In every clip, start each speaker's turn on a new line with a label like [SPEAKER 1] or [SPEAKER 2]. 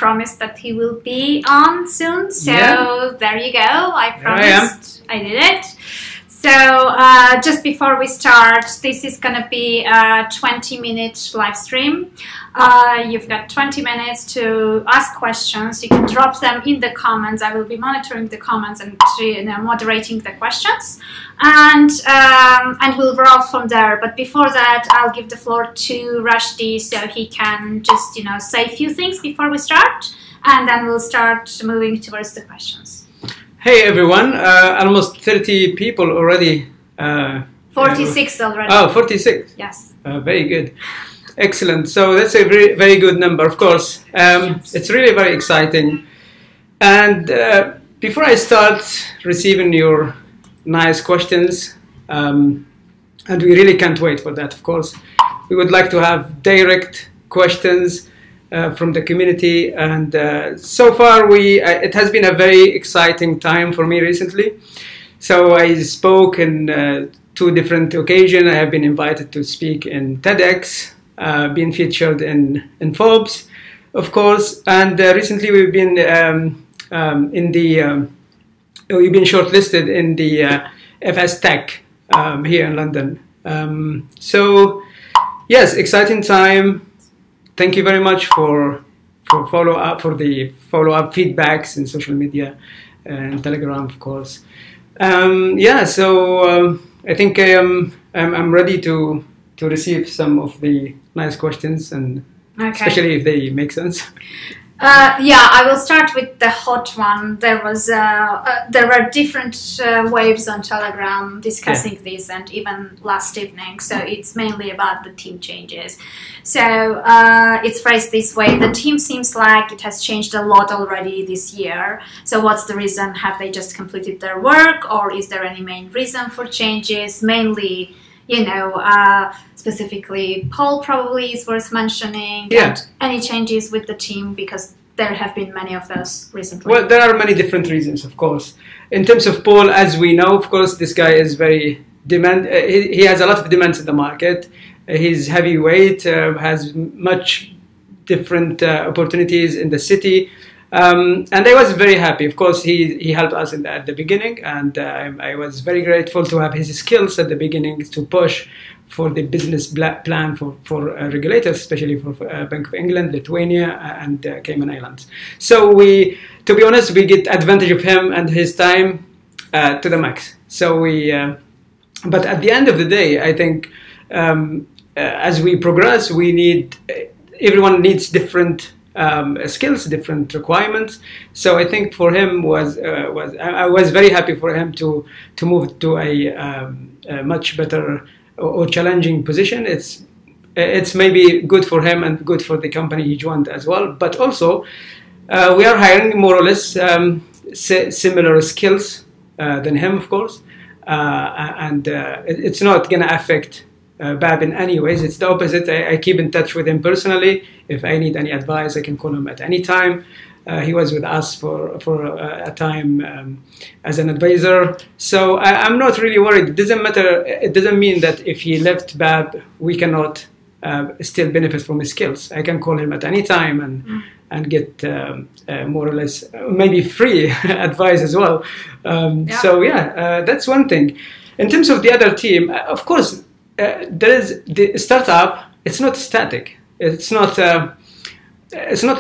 [SPEAKER 1] promised that he will be on soon. So there you go. I promised. I did it. So just before we start, this is going to be a 20-minute live stream. You've got 20 minutes to ask questions. You can drop them in the comments. I will be monitoring the comments and moderating the questions. And we'll roll from there. But before that, I'll give the floor to Rushd so he can just, say a few things before we start. And then we'll start moving towards the questions.
[SPEAKER 2] Hey everyone, almost 30 people already.
[SPEAKER 1] 46 already.
[SPEAKER 2] Oh, 46.
[SPEAKER 1] Yes.
[SPEAKER 2] Very good. Excellent. So that's a very, very good number, of course. It's really very exciting. And before I start receiving your nice questions, and we really can't wait for that, of course, we would like to have direct questions from the community, and so far it has been a very exciting time for me recently. So I spoke in 2 different occasions. I have been invited to speak in TEDx, been featured in Forbes, of course, and recently we've been we've been shortlisted in the FS Tech here in London. So yes, exciting time. Thank you very much for the follow-up feedbacks in social media and Telegram, of course. So I think I'm ready to receive some of the nice questions, and especially if they make sense.
[SPEAKER 1] I will start with the hot one. There were different waves on Telegram discussing this, and even last evening. So it's mainly about the team changes. So it's phrased this way: the team seems like it has changed a lot already this year. So what's the reason? Have they just completed their work, or is there any main reason for changes? Mainly, specifically, Paul probably is worth mentioning.
[SPEAKER 2] Yeah.
[SPEAKER 1] And any changes with the team, because there have been many of those recently.
[SPEAKER 2] Well, there are many different reasons, of course. In terms of Paul, as we know, of course, this guy is very he has a lot of demands in the market. He's heavyweight, has much different opportunities in the city. And I was very happy. Of course, he helped us at the beginning, and I was very grateful to have his skills at the beginning to push for the business plan for regulators, especially for Bank of England, Lithuania, and Cayman Islands. So to be honest, we get advantage of him and his time to the max. So but at the end of the day, I think as we progress, everyone needs different skills, different requirements. So I think for him I was very happy for him to move to a much better or challenging position. It's maybe good for him and good for the company he joined as well. But also we are hiring more or less similar skills than him, of course, and it's not going to affect Bab in any ways. It's the opposite. I keep in touch with him personally. If I need any advice, I can call him at any time. He was with us for a time as an advisor. So I'm not really worried. It doesn't matter. It doesn't mean that if he left Bab, we cannot still benefit from his skills. I can call him at any time and get more or less maybe free advice as well. So that's one thing. In terms of the other team, of course, there is the startup. It's not static. It's not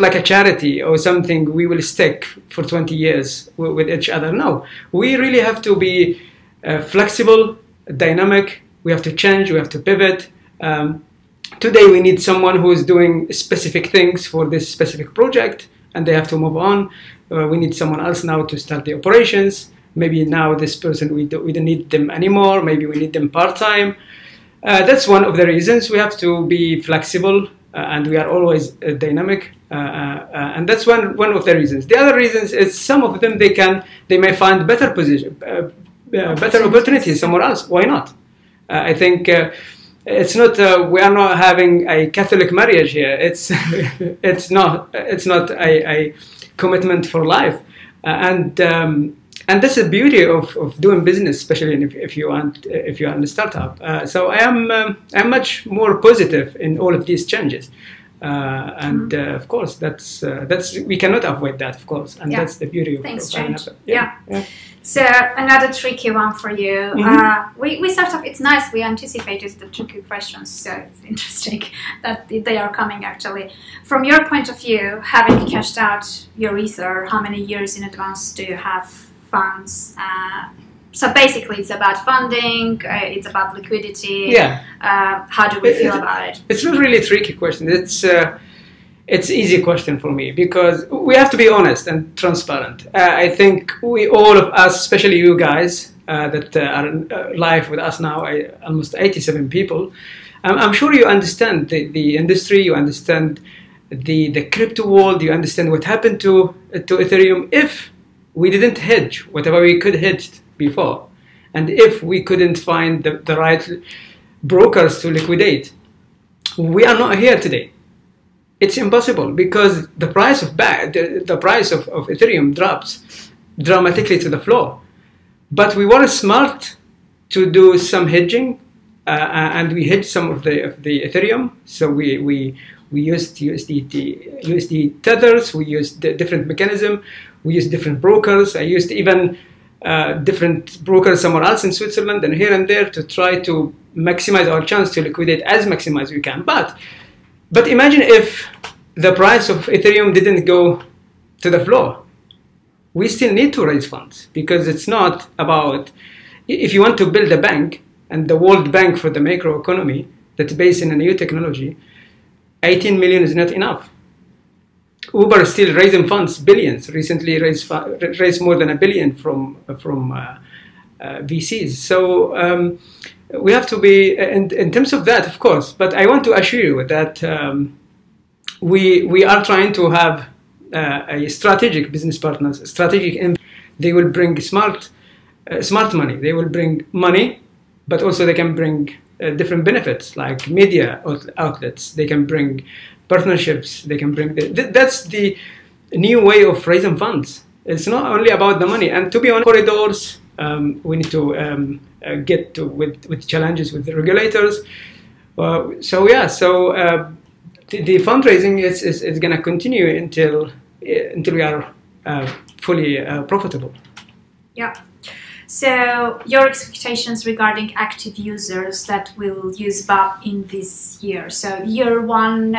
[SPEAKER 2] like a charity or something we will stick for 20 years with each other. No, we really have to be flexible, dynamic. We have to change. We have to pivot. Today we need someone who is doing specific things for this specific project, and they have to move on. We need someone else now to start the operations. Maybe now this person, we don't need them anymore. Maybe we need them part-time. That's one of the reasons. We have to be flexible, and we are always dynamic. And that's one of the reasons. The other reasons is some of them they may find better better opportunities somewhere else. Why not? I think it's not. We are not having a Catholic marriage here. It's not a commitment for life. And that's the beauty of doing business, especially if you are in a startup. So I'm much more positive in all of these changes. Of course, that's we cannot avoid that, of course, and that's the beauty of
[SPEAKER 1] Thanks, yeah. So another tricky one for you. We sort of, it's nice, we anticipated the tricky questions, so it's interesting that they are coming actually. From your point of view, having cashed out your Ether, how many years in advance do you have funds? So basically it's about funding, it's about liquidity.
[SPEAKER 2] Yeah.
[SPEAKER 1] How do we feel about it?
[SPEAKER 2] It's not really a tricky question. It's easy question for me because we have to be honest and transparent. I think all of us, especially you guys that are live with us now, almost 87 people, I'm sure you understand the industry, you understand the crypto world, you understand what happened to Ethereum if we didn't hedge whatever we could hedge before, and if we couldn't find the right brokers to liquidate. We are not here today. It's impossible because the price of Ethereum drops dramatically to the floor. But we were smart to do some hedging, and we hedged some of the Ethereum. So we used USD tethers. We used different mechanism. We used different brokers. I used even different brokers somewhere else in Switzerland and here and there to try to maximize our chance to liquidate as maximize as we can. But imagine if the price of Ethereum didn't go to the floor. We still need to raise funds because it's not about, if you want to build a bank, and the World Bank for the macroeconomy that's based in a new technology, 18 million is not enough. Uber is still raising funds, billions. Recently raised more than $1 billion from VCs. So we have to be, in terms of that, of course. But I want to assure you that we are trying to have a strategic business partners, they will bring smart money. They will bring money, but also they can bring different benefits like media outlets. They can bring partnerships. They can bring that's the new way of raising funds. It's not only about the money. And to be honest, corridors, we need to get to with challenges with the regulators. The fundraising is going to continue until we are fully profitable.
[SPEAKER 1] Yeah. So your expectations regarding active users that will use BAP in this year. So year one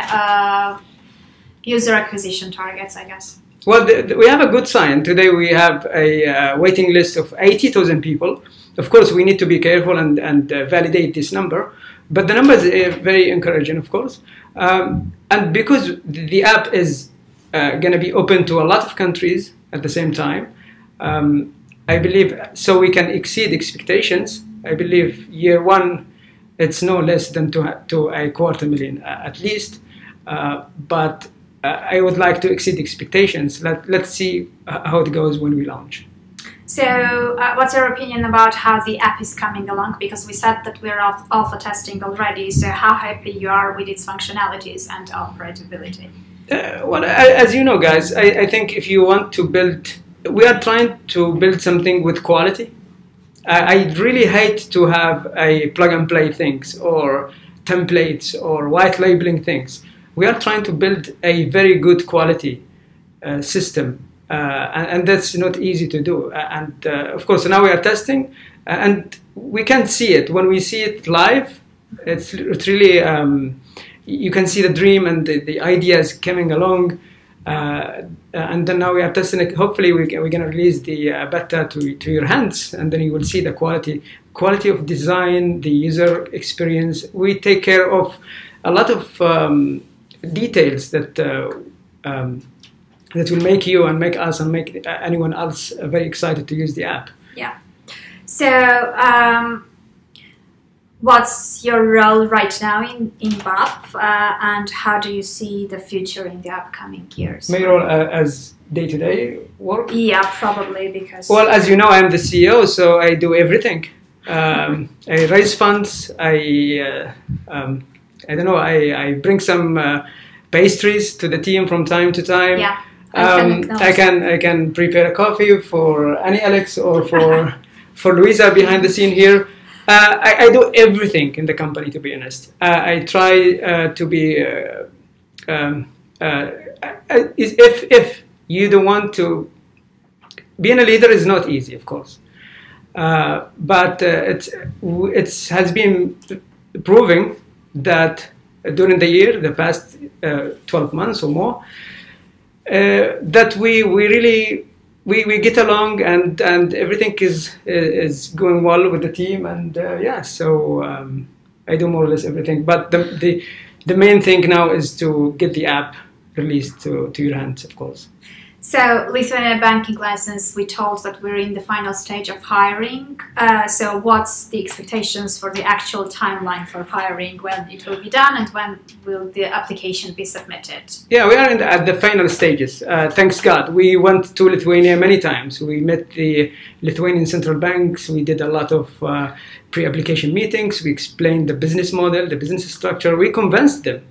[SPEAKER 1] user acquisition targets, I guess.
[SPEAKER 2] Well, we have a good sign. Today we have a waiting list of 80,000 people. Of course, we need to be careful and validate this number. But the number is very encouraging, of course. And because the app is going to be open to a lot of countries at the same time, I believe, so we can exceed expectations. I believe year one, it's no less than to 250,000 at least. But I would like to exceed expectations. Let's see how it goes when we launch.
[SPEAKER 1] So what's your opinion about how the app is coming along? Because we said that we're alpha testing already. So how happy you are with its functionalities and operability?
[SPEAKER 2] Well, as you know, guys, I think if you want to build, we are trying to build something with quality. I really hate to have a plug and play things or templates or white labeling things. We are trying to build a very good quality system. And that's not easy to do. And of course, now we are testing, and we can see it. When we see it live, it's really, you can see the dream and the ideas coming along. And then now we are testing it. Hopefully, we're going to release the beta to your hands, and then you will see the quality of design, the user experience. We take care of a lot of details that will make you and make us and make anyone else very excited to use the app.
[SPEAKER 1] Yeah. So, what's your role right now in BAP, and how do you see the future in the upcoming years?
[SPEAKER 2] My role as day-to-day work?
[SPEAKER 1] Yeah, probably because...
[SPEAKER 2] Well, as you know, I'm the CEO, so I do everything. I raise funds. I don't know. I bring some pastries to the team from time to time.
[SPEAKER 1] Yeah.
[SPEAKER 2] I can prepare a coffee for Annie Alex or for Luisa behind the scene here. I do everything in the company, to be honest. I try to be if you don't want to, being a leader is not easy, of course, but it has been proving that during the past 12 months or more, that we really get along, and everything is going well with the team, and so I do more or less everything. But the main thing now is to get the app released to your hands, of course.
[SPEAKER 1] So, Lithuania banking license, we told that we're in the final stage of hiring. So, what's the expectations for the actual timeline for hiring, when it will be done, and when will the application be submitted?
[SPEAKER 2] Yeah, we are at the final stages. Thanks God. We went to Lithuania many times. We met the Lithuanian central banks. We did a lot of pre-application meetings. We explained the business model, the business structure. We convinced them.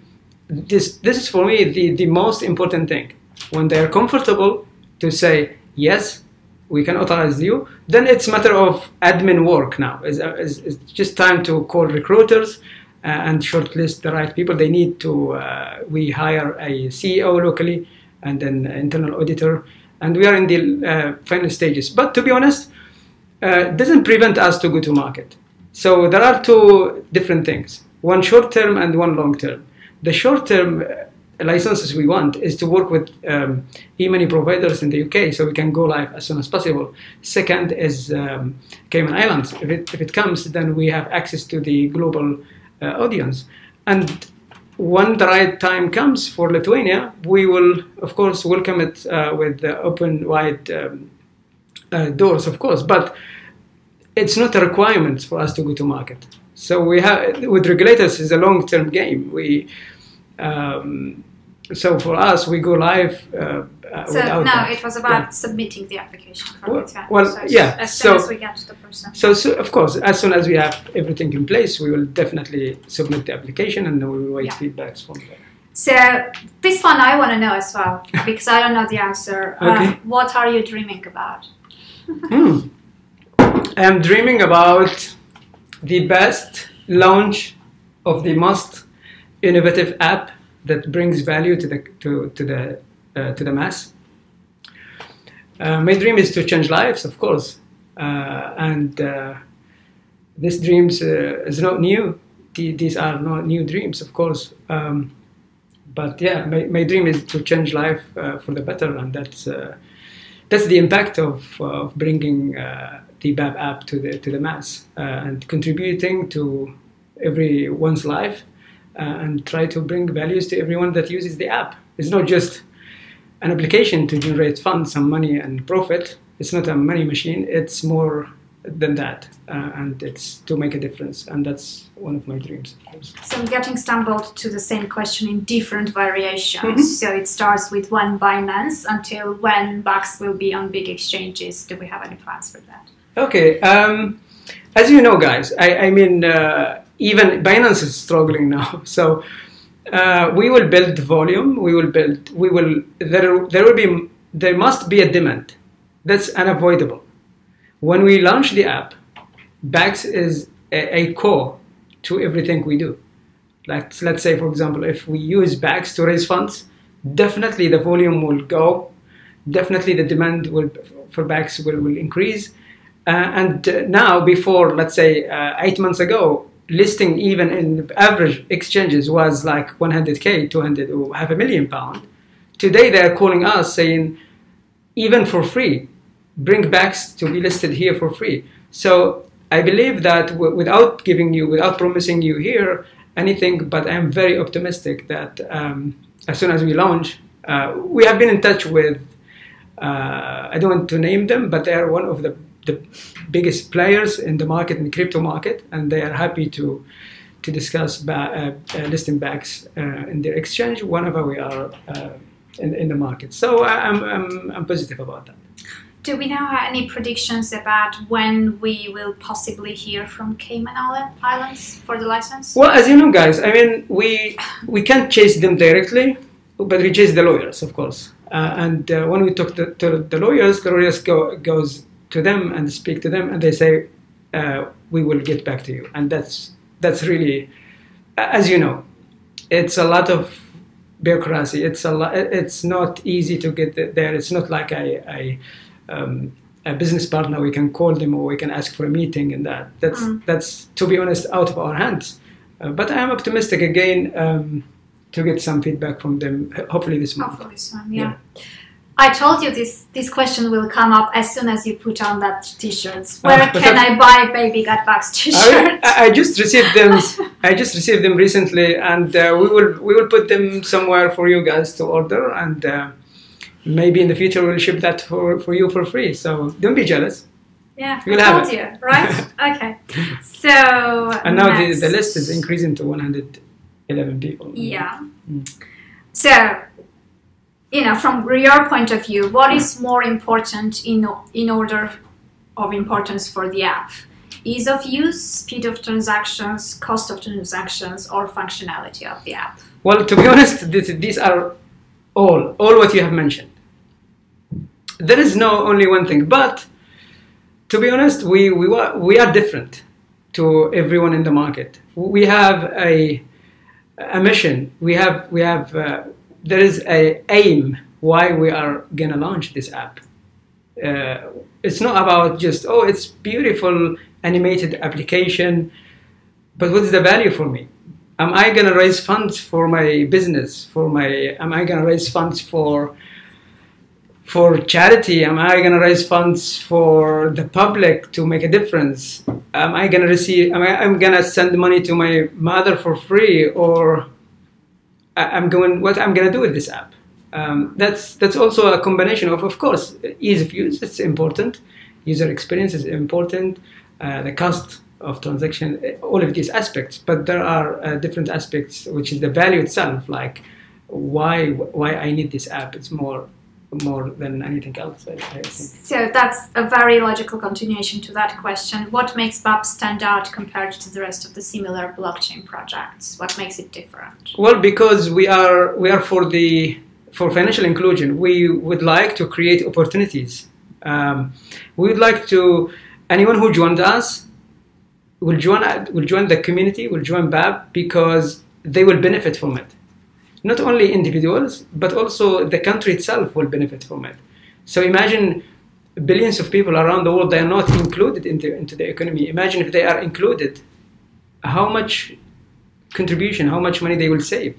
[SPEAKER 2] This is for me the most important thing. When they're comfortable to say, yes, we can authorize you, then it's a matter of admin work now. It's just time to call recruiters and shortlist the right people. They need to, we hire a CEO locally and then an internal auditor. And we are in the final stages. But to be honest, it doesn't prevent us to go to market. So there are two different things, one short term and one long term. The short term licenses we want is to work with e-money providers in the UK, so we can go live as soon as possible. Second is Cayman Islands. If it comes, then we have access to the global audience. And when the right time comes for Lithuania, we will, of course, welcome it with open, wide doors, of course. But it's not a requirement for us to go to market. So we have, with regulators, it's a long-term game. So for us, we go live without that.
[SPEAKER 1] It was about submitting the application for Lithuania.
[SPEAKER 2] As
[SPEAKER 1] soon as we get to the person.
[SPEAKER 2] So, of course, as soon as we have everything in place, we will definitely submit the application, and then we will wait feedbacks from there.
[SPEAKER 1] So this one I want to know as well, because I don't know the answer.
[SPEAKER 2] Okay.
[SPEAKER 1] What are you dreaming about?
[SPEAKER 2] I'm dreaming about the best launch of the most innovative app that brings value to the mass. My dream is to change lives, of course, and this dreams is not new. These are not new dreams, of course. But yeah, my dream is to change life for the better, and that's the impact of bringing the BAB app to the mass and contributing to everyone's life. And try to bring values to everyone that uses the app. It's not just an application to generate funds, some money and profit. It's not a money machine. It's more than that, and it's to make a difference. And that's one of my dreams, of course.
[SPEAKER 1] So I'm getting stumbled to the same question in different variations. So it starts with one Binance until when BACS will be on big exchanges. Do we have any plans for that? Okay.
[SPEAKER 2] As you know, guys, I mean, even Binance is struggling now. So we will build volume. There must be a demand. That's unavoidable. When we launch the app, BACS is a core to everything we do. Like, let's say, for example, if we use BACS to raise funds, definitely the volume will go. Definitely the demand for BACS will increase. And now, before, let's say, 8 months ago, listing even in average exchanges was like 100K, 200 or £500,000. Today they are calling us saying, even for free, bring BACS to be listed here for free. So I believe that without promising you here anything, but I'm very optimistic that as soon as we launch, we have been in touch with, I don't want to name them, but they are one of the biggest players in the market, in the crypto market, and they are happy to discuss listing BACS in their exchange whenever we are in the market. So I'm positive about that.
[SPEAKER 1] Do we now have any predictions about when we will possibly hear from Cayman Islands for the license?
[SPEAKER 2] Well, as you know, guys, I mean, we can't chase them directly, but we chase the lawyers, of course. And when we talk to the lawyers goes to them and speak to them, and they say, we will get back to you. And that's really, as you know, it's a lot of bureaucracy. It's a lot. It's not easy to get there. It's not like a business partner. We can call them or we can ask for a meeting, and that's to be honest out of our hands. But I am optimistic again to get some feedback from them. Hopefully this month.
[SPEAKER 1] Hopefully soon. Yeah. I told you this question will come up as soon as you put on that t-shirts. Where can I buy Baby Got Bugs t-shirts?
[SPEAKER 2] I just received them. I just received them recently, and we will put them somewhere for you guys to order, and maybe in the future we'll ship that for you for free. So don't be jealous.
[SPEAKER 1] Yeah, I told you, right? Okay. So
[SPEAKER 2] and now the list is increasing to 111 people.
[SPEAKER 1] Yeah. So, from your point of view, what is more important in order of importance for the app? Ease of use, speed of transactions, cost of transactions, or functionality of the app? Well,
[SPEAKER 2] to be honest, these are all what you have mentioned. There is no only one thing, but to be honest, we are different to everyone in the market. We have a mission. We have there is a aim why we are gonna launch this app. It's not about just it's beautiful animated application, but what's the value for me? Am I gonna raise funds for my business? Am I gonna raise funds for charity? Am I gonna raise funds for the public to make a difference? Am I gonna send money to my mother for free, or what I'm gonna do with this app? That's also a combination of course, ease of use. It's important. User experience is important. The cost of transaction, all of these aspects. But there are different aspects, which is the value itself. Like why I need this app. It's more than anything else, I think.
[SPEAKER 1] So that's a very logical continuation to that question. What makes BAP stand out compared to the rest of the similar blockchain projects? What makes it different?
[SPEAKER 2] Well, because we are for financial inclusion. We would like to create opportunities. We would like to anyone who joined us will join the community, will join BAP because they will benefit from it. Not only individuals, but also the country itself will benefit from it. So imagine billions of people around the world, they are not included into the economy. Imagine if they are included, how much contribution, how much money they will save,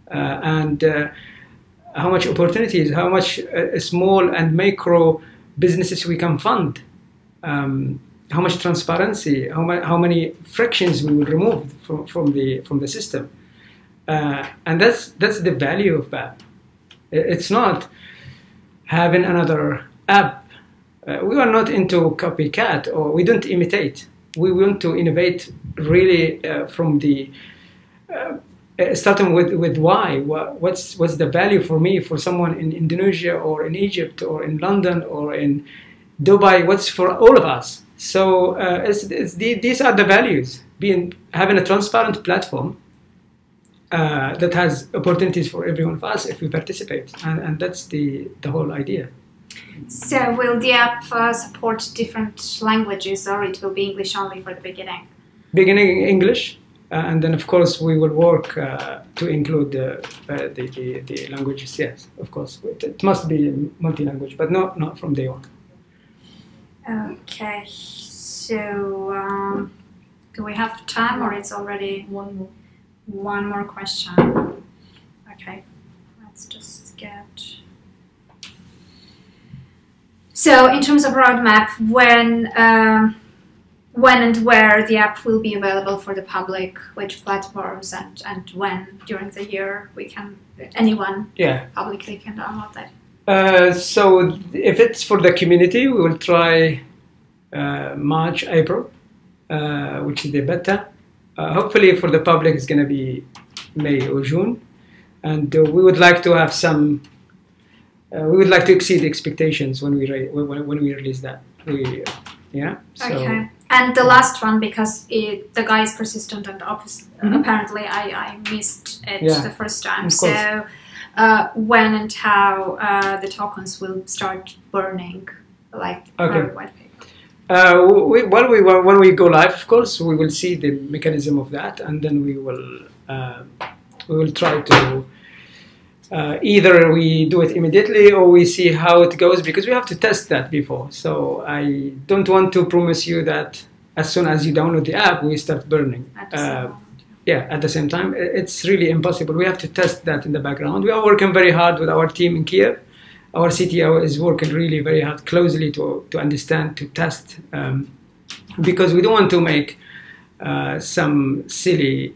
[SPEAKER 2] and how much opportunities, how much small and micro businesses we can fund, how much transparency, how many frictions we will remove from the system. And that's the value of BAP. It's not having another app. We are not into copycat, or we don't imitate. We want to innovate really from the starting with why. What's the value for me, for someone in Indonesia or in Egypt or in London or in Dubai? What's for all of us? So these are the values. Having a transparent platform that has opportunities for every one of us if we participate, and that's the whole idea.
[SPEAKER 1] So will the app support different languages, or it will be English only for the beginning?
[SPEAKER 2] Beginning English, and then of course we will work to include the languages. Yes, of course, it must be multi-language, but not from day one.
[SPEAKER 1] Okay, so do we have time, or it's already one more question? Okay, let's just get... So in terms of roadmap, when and where the app will be available for the public, which platforms, and when during the year anyone publicly can download that?
[SPEAKER 2] So if it's for the community, we will try March, April, which is the beta. Hopefully for the public it's going to be May or June, and we would like to have some. We would like to exceed expectations when we release that.
[SPEAKER 1] Okay. And the last one, because the guy is persistent and apparently I missed it the first time. So when and how the tokens will start burning, like per white paper?
[SPEAKER 2] When we go live, of course, we will see the mechanism of that, and then we will try to either we do it immediately or we see how it goes, because we have to test that before. So I don't want to promise you that as soon as you download the app, we start burning. At the same time, it's really impossible. We have to test that in the background. We are working very hard with our team in Kiev. Our CTO is working really very hard, closely to understand, to test, because we don't want to make some silly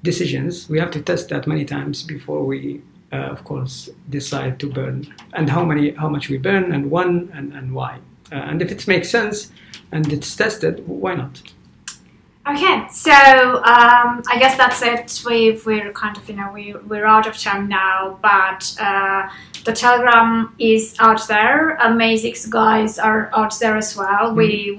[SPEAKER 2] decisions. We have to test that many times before we, of course, decide to burn, and how much we burn, and when, and why. And if it makes sense and it's tested, why not?
[SPEAKER 1] Okay, so I guess that's it. We're kind of, we're out of time now, but the Telegram is out there. Amazix guys are out there as well. We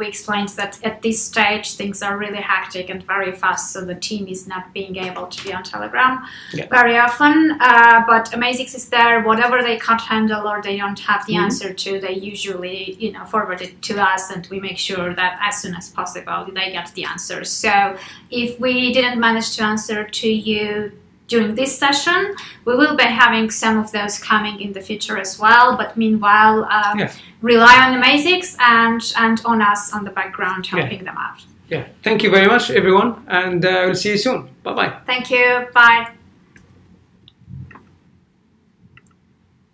[SPEAKER 1] explained that at this stage things are really hectic and very fast, so the team is not being able to be on Telegram very often. But Amazix is there. Whatever they can't handle or they don't have the answer to, they usually forward it to us, and we make sure that as soon as possible they get the answers. So if we didn't manage to answer to you during this session, we will be having some of those coming in the future as well. But meanwhile, rely on Amazix and on us on the background helping them out.
[SPEAKER 2] Thank you very much, everyone, and we'll see you soon. Bye-bye.
[SPEAKER 1] Thank you. Bye.